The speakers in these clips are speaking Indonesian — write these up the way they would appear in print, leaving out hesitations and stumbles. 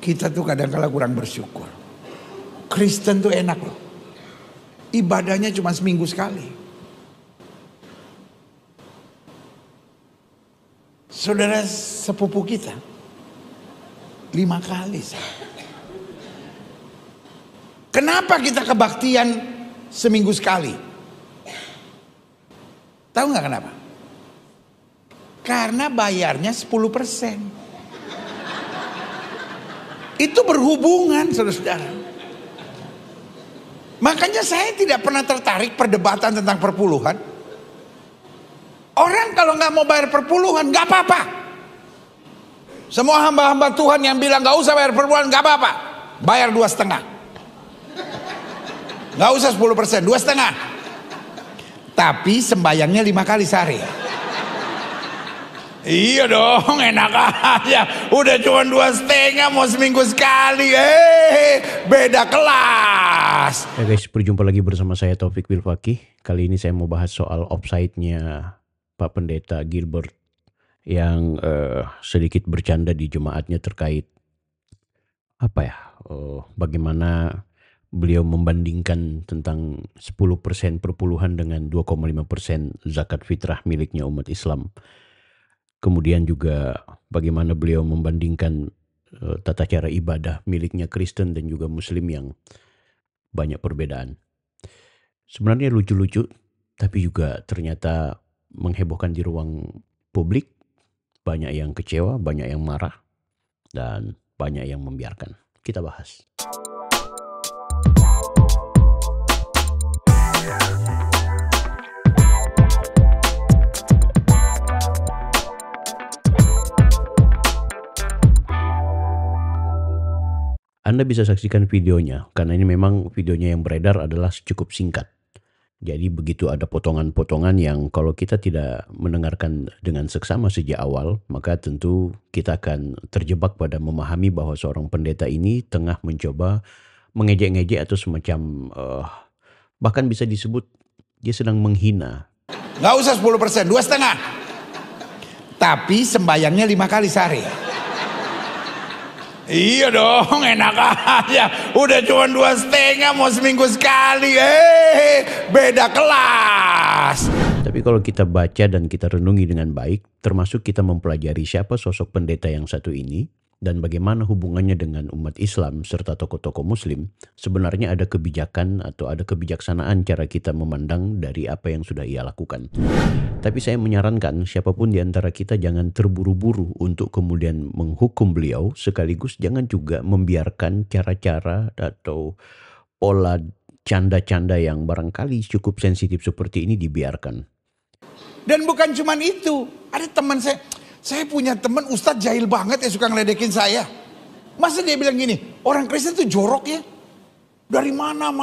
Kita tuh kadang-kala kurang bersyukur. Kristen tuh enak loh. Ibadahnya cuma seminggu sekali. Saudara sepupu kita 5 kali. Kenapa kita kebaktian seminggu sekali? Tahu nggak kenapa? Karena bayarnya 10%. Itu berhubungan, saudara-saudara. Makanya saya tidak pernah tertarik perdebatan tentang perpuluhan. Orang kalau nggak mau bayar perpuluhan nggak apa-apa. Semua hamba-hamba Tuhan yang bilang nggak usah bayar perpuluhan nggak apa-apa. Bayar 2,5. Nggak usah 10%, 2,5. Tapi sembayangnya 5 kali sehari. Iya dong, enak aja. Udah cuma 2,5 mau seminggu sekali. Beda kelas. Ya guys, berjumpa lagi bersama saya Taufik Wilfaki. Kali ini saya mau bahas soal offside-nya Pak Pendeta Gilbert yang sedikit bercanda di jemaatnya terkait bagaimana beliau membandingkan tentang 10% perpuluhan dengan 2,5% zakat fitrah miliknya umat Islam. Kemudian juga bagaimana beliau membandingkan tata cara ibadah miliknya Kristen dan juga Muslim yang banyak perbedaan. Sebenarnya lucu-lucu, tapi juga ternyata menghebohkan di ruang publik. Banyak yang kecewa, banyak yang marah, dan banyak yang membiarkan. Kita bahas. Anda bisa saksikan videonya, karena ini memang videonya yang beredar adalah cukup singkat. Jadi begitu ada potongan-potongan yang kalau kita tidak mendengarkan dengan seksama sejak awal, maka tentu kita akan terjebak pada memahami bahwa seorang pendeta ini tengah mencoba mengejek-ngejek atau semacam, bahkan bisa disebut dia sedang menghina. Nggak usah 10%, 2,5. Tapi sembayangnya 5 kali sehari. Iya dong, enak aja. Udah cuma 2,5 mau seminggu sekali. Beda kelas. Tapi kalau kita baca dan kita renungi dengan baik, termasuk kita mempelajari siapa sosok pendeta yang satu ini dan bagaimana hubungannya dengan umat Islam serta tokoh-tokoh Muslim, sebenarnya ada kebijakan atau ada kebijaksanaan cara kita memandang dari apa yang sudah ia lakukan. Tapi saya menyarankan siapapun di antara kita jangan terburu-buru untuk kemudian menghukum beliau, sekaligus jangan juga membiarkan cara-cara atau pola canda-canda yang barangkali cukup sensitif seperti ini dibiarkan. Dan bukan cuma itu, ada teman saya punya teman ustadz jahil banget yang suka ngeledekin saya. Masa dia bilang gini, orang Kristen tuh jorok ya. Dari mana,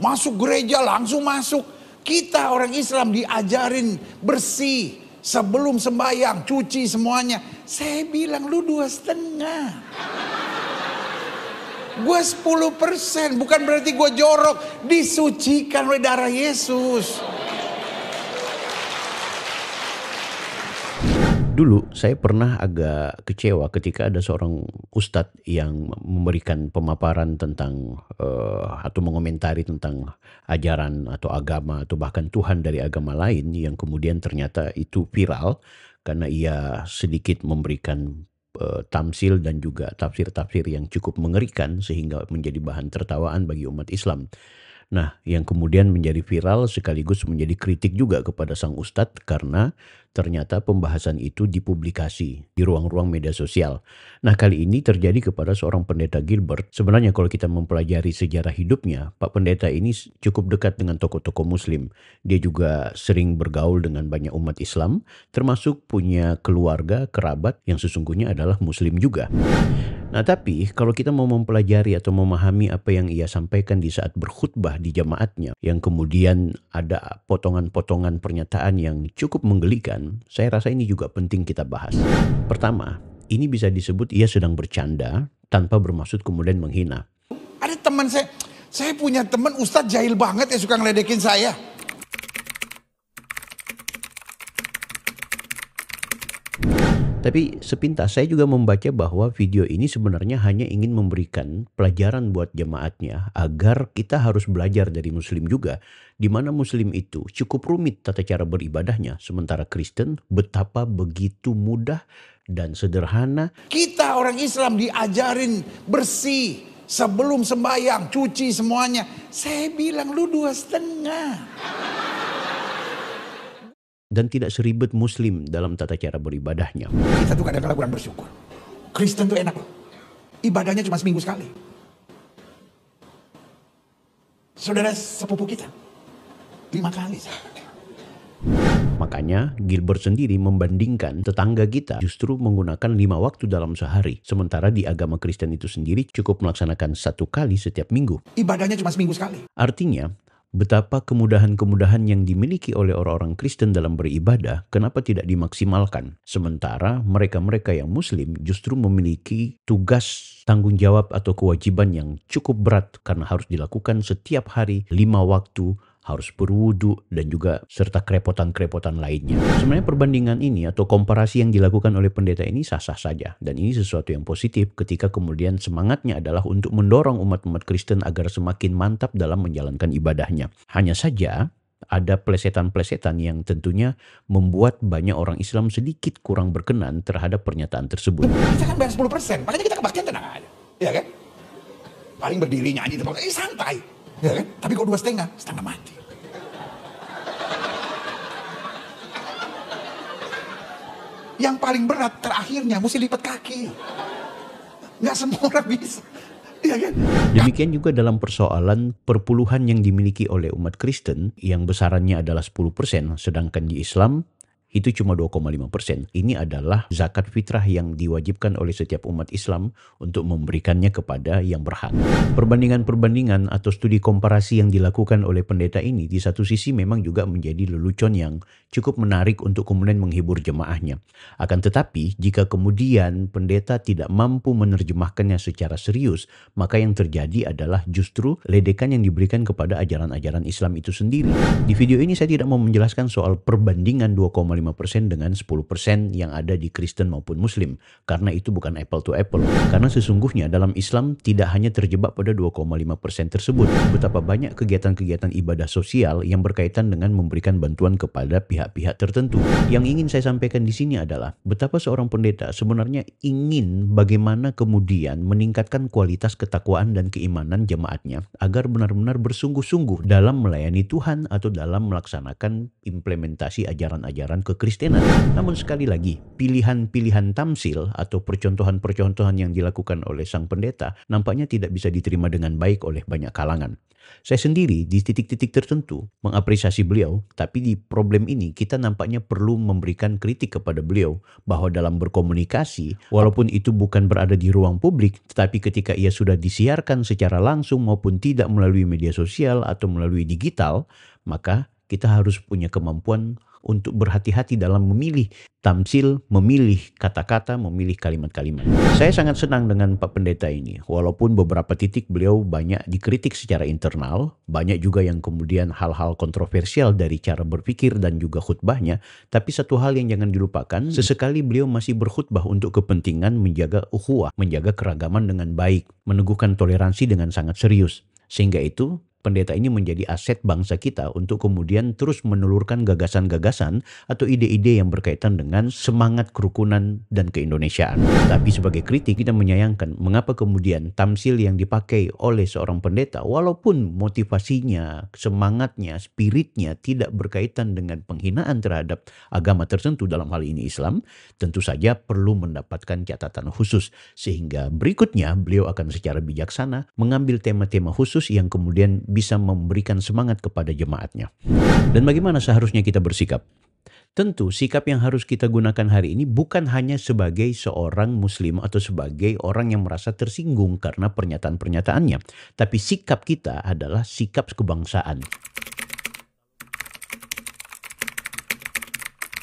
masuk gereja langsung masuk. Kita orang Islam diajarin bersih sebelum sembahyang, cuci semuanya. Saya bilang lu 2,5. Gue 10%, bukan berarti gue jorok. Disucikan oleh darah Yesus. Dulu saya pernah agak kecewa ketika ada seorang ustadz yang memberikan pemaparan tentang atau mengomentari tentang ajaran atau agama atau bahkan Tuhan dari agama lain yang kemudian ternyata itu viral karena ia sedikit memberikan tamsil dan juga tafsir-tafsir yang cukup mengerikan sehingga menjadi bahan tertawaan bagi umat Islam. Nah, yang kemudian menjadi viral sekaligus menjadi kritik juga kepada sang ustadz karena ternyata pembahasan itu dipublikasi di ruang-ruang media sosial. Nah, kali ini terjadi kepada seorang pendeta Gilbert. Sebenarnya kalau kita mempelajari sejarah hidupnya, Pak Pendeta ini cukup dekat dengan tokoh-tokoh Muslim. Dia juga sering bergaul dengan banyak umat Islam, termasuk punya keluarga, kerabat yang sesungguhnya adalah Muslim juga. Nah, tapi kalau kita mau mempelajari atau memahami apa yang ia sampaikan di saat berkhutbah di jemaatnya, yang kemudian ada potongan-potongan pernyataan yang cukup menggelikan, saya rasa ini juga penting kita bahas. Pertama, ini bisa disebut ia sedang bercanda tanpa bermaksud kemudian menghina. Ada teman saya punya teman ustadz jahil banget yang suka ngeledekin saya. Tapi sepintas saya juga membaca bahwa video ini sebenarnya hanya ingin memberikan pelajaran buat jemaatnya agar kita harus belajar dari Muslim juga, di mana Muslim itu cukup rumit tata cara beribadahnya, sementara Kristen betapa begitu mudah dan sederhana. Kita orang Islam diajarin bersih sebelum sembahyang, cuci semuanya. Saya bilang lu 2,5. Dan tidak seribet Muslim dalam tata cara beribadahnya. Kita tuh kadang-kadang kurang bersyukur. Kristen tuh enak loh. Ibadahnya cuma seminggu sekali. Saudara sepupu kita 5 kali. Makanya Gilbert sendiri membandingkan tetangga kita justru menggunakan 5 waktu dalam sehari. Sementara di agama Kristen itu sendiri cukup melaksanakan 1 kali setiap minggu. Ibadahnya cuma seminggu sekali. Artinya, betapa kemudahan-kemudahan yang dimiliki oleh orang-orang Kristen dalam beribadah, kenapa tidak dimaksimalkan? Sementara mereka-mereka yang Muslim justru memiliki tugas, tanggung jawab atau kewajiban yang cukup berat karena harus dilakukan setiap hari 5 waktu, harus berwudu, dan juga serta kerepotan-kerepotan lainnya. Sebenarnya perbandingan ini atau komparasi yang dilakukan oleh pendeta ini sah-sah saja. Dan ini sesuatu yang positif ketika kemudian semangatnya adalah untuk mendorong umat-umat Kristen agar semakin mantap dalam menjalankan ibadahnya. Hanya saja ada plesetan-plesetan yang tentunya membuat banyak orang Islam sedikit kurang berkenan terhadap pernyataan tersebut. Kita kan bayar 10%, makanya kita kebaktian tenang aja. Ya kan? Paling berdiri nyanyi, santai. Ya kan? Tapi kok 2,5, setengah mati. Yang paling berat terakhirnya mesti lipat kaki. Nggak semua orang bisa. Ya kan? Demikian juga dalam persoalan perpuluhan yang dimiliki oleh umat Kristen yang besarannya adalah 10%, sedangkan di Islam itu cuma 2,5%. Ini adalah zakat fitrah yang diwajibkan oleh setiap umat Islam untuk memberikannya kepada yang berhak. Perbandingan-perbandingan atau studi komparasi yang dilakukan oleh pendeta ini di satu sisi memang juga menjadi lelucon yang cukup menarik untuk kemudian menghibur jemaahnya. Akan tetapi, jika kemudian pendeta tidak mampu menerjemahkannya secara serius, maka yang terjadi adalah justru ledekan yang diberikan kepada ajaran-ajaran Islam itu sendiri. Di video ini saya tidak mau menjelaskan soal perbandingan 2,5% dengan 10% yang ada di Kristen maupun Muslim, karena itu bukan apple to apple. Karena sesungguhnya dalam Islam tidak hanya terjebak pada 2,5% tersebut. Betapa banyak kegiatan-kegiatan ibadah sosial yang berkaitan dengan memberikan bantuan kepada pihak-pihak tertentu. Yang ingin saya sampaikan di sini adalah betapa seorang pendeta sebenarnya ingin bagaimana kemudian meningkatkan kualitas ketakwaan dan keimanan jemaatnya agar benar-benar bersungguh-sungguh dalam melayani Tuhan atau dalam melaksanakan implementasi ajaran-ajaran kekristenan. Namun sekali lagi, pilihan-pilihan tamsil atau percontohan-percontohan yang dilakukan oleh sang pendeta nampaknya tidak bisa diterima dengan baik oleh banyak kalangan. Saya sendiri di titik-titik tertentu mengapresiasi beliau, tapi di problem ini kita nampaknya perlu memberikan kritik kepada beliau bahwa dalam berkomunikasi, walaupun itu bukan berada di ruang publik, tetapi ketika ia sudah disiarkan secara langsung maupun tidak melalui media sosial atau melalui digital, maka kita harus punya kemampuan untuk berhati-hati dalam memilih tamsil, memilih kata-kata, memilih kalimat-kalimat. Saya sangat senang dengan Pak Pendeta ini. Walaupun beberapa titik beliau banyak dikritik secara internal, banyak juga yang kemudian hal-hal kontroversial dari cara berpikir dan juga khutbahnya, tapi satu hal yang jangan dilupakan, sesekali beliau masih berkhutbah untuk kepentingan menjaga ukhuwah, menjaga keragaman dengan baik, meneguhkan toleransi dengan sangat serius. Sehingga itu, pendeta ini menjadi aset bangsa kita untuk kemudian terus menelurkan gagasan-gagasan atau ide-ide yang berkaitan dengan semangat kerukunan dan keindonesiaan. Tapi sebagai kritik kita menyayangkan mengapa kemudian tamsil yang dipakai oleh seorang pendeta walaupun motivasinya, semangatnya, spiritnya tidak berkaitan dengan penghinaan terhadap agama tertentu dalam hal ini Islam, tentu saja perlu mendapatkan catatan khusus sehingga berikutnya beliau akan secara bijaksana mengambil tema-tema khusus yang kemudian bisa memberikan semangat kepada jemaatnya. Dan bagaimana seharusnya kita bersikap? Tentu sikap yang harus kita gunakan hari ini bukan hanya sebagai seorang muslim atau sebagai orang yang merasa tersinggung karena pernyataan-pernyataannya. Tapi sikap kita adalah sikap kebangsaan.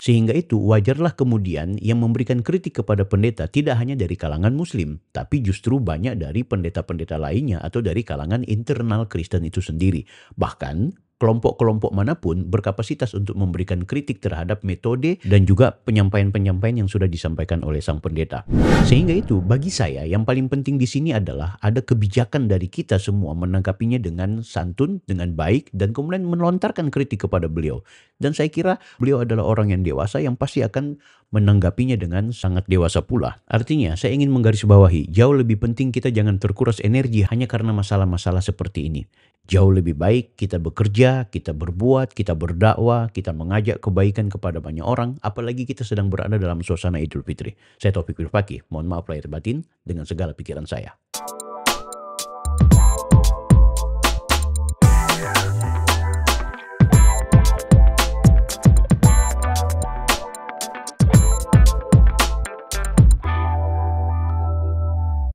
Sehingga itu wajarlah kemudian yang memberikan kritik kepada pendeta tidak hanya dari kalangan muslim, tapi justru banyak dari pendeta-pendeta lainnya atau dari kalangan internal Kristen itu sendiri. Bahkan kelompok-kelompok manapun berkapasitas untuk memberikan kritik terhadap metode dan juga penyampaian-penyampaian yang sudah disampaikan oleh sang pendeta. Sehingga itu bagi saya yang paling penting di sini adalah ada kebijakan dari kita semua menanggapinya dengan santun, dengan baik, dan kemudian melontarkan kritik kepada beliau. Dan saya kira beliau adalah orang yang dewasa yang pasti akan menanggapinya dengan sangat dewasa pula. Artinya, saya ingin menggarisbawahi, jauh lebih penting kita jangan terkuras energi hanya karena masalah-masalah seperti ini. Jauh lebih baik kita bekerja, kita berbuat, kita berdakwah, kita mengajak kebaikan kepada banyak orang, apalagi kita sedang berada dalam suasana Idul Fitri. Saya Taufik Wirfakih, mohon maaf lahir batin dengan segala pikiran saya.